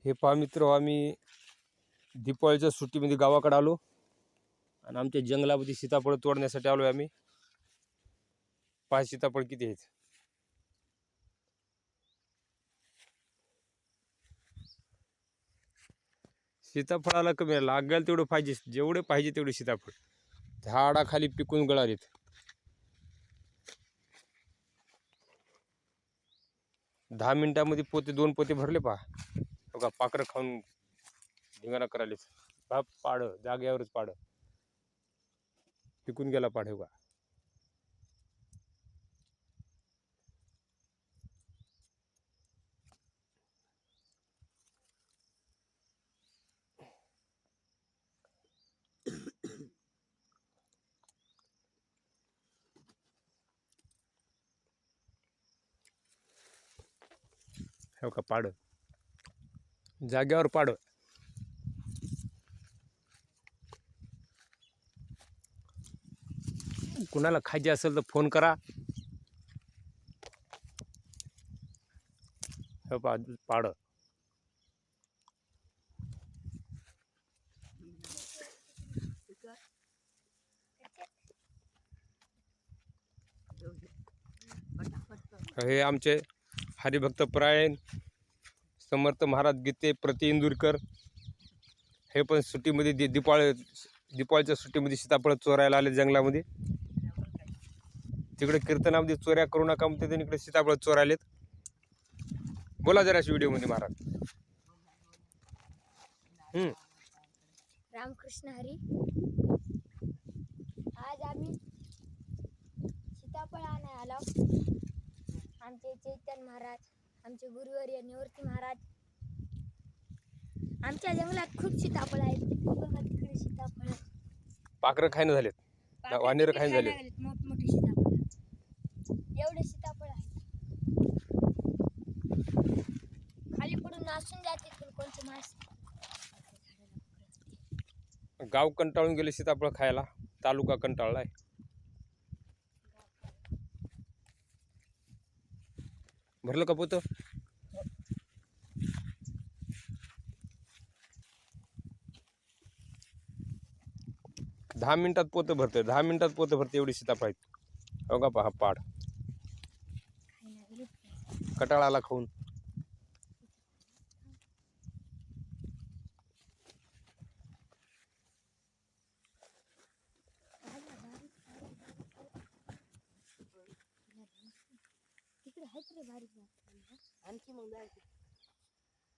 हे पहा मित्र, आम्ही दिपावळीच्या सुट्टीमध्ये गावाकडे आलो आणि आमच्या जंगलामध्ये सीताफळ तोडण्यासाठी आलो आम्ही. पहा सीताफळ किती आहेत. सीताफळाला कमी लागेल तेवढं पाहिजे, जेवढे पाहिजे तेवढे सीताफळ झाडाखाली पिकून गळालेत. 10 मिनिटांमध्ये पोते 2 पोते भरले. पहा बघा, पाखरं खाऊन धिंगाणा करायलेत. पहा पाड जाग्यावरच पाड पिकून गेला. पाड हे बघा. हे बघा पाड जाग्यावर पाड. कुणाला खायचे असेल तर फोन करा. हे पहा पाड. हे आमचे हरिभक्त परायण समर्थ महाराज गीते प्रति इंदुरकर. हे पण सुट्टीमध्ये दिपावळीच्या सुट्टीमध्ये सीताफळ चोरायला आले जंगलामध्ये. तिकडे कीर्तनामध्ये चोऱ्या करू नका म्हणते, त्यांनी इकडे सीताफळ चोरायलेत. बोला जराशी व्हिडिओमध्ये महाराज. रामकृष्ण हरी. आज आम्ही सीताफळ आणायला आलो. आमचे चैतन्य महाराज, आमचे गुरुवर्य निवृत्ती महाराज. आमच्या जंगलात खूप सीताफळ आहेत. बघा तिकडे सीताफळ. पाखरं खायनं झालेत, वानेर खायनं झाले. मोठमोठे सीताफळ, एवढे सीताफळ आहेत. खाली पडून नासून जाते पण कोणते मास. गाव कंटाळून गेले सीताफळ खायला, तालुका कंटाळलाय. भरलं का पोतं? 10 मिनिटात पोतं भरते. 10 मिनिटात पोतं भरते एवढी सीताफळ आहेत. बघा पहा पाड कटाळाला खाऊन. तिकडे आहेत रे बारीक आणखी मग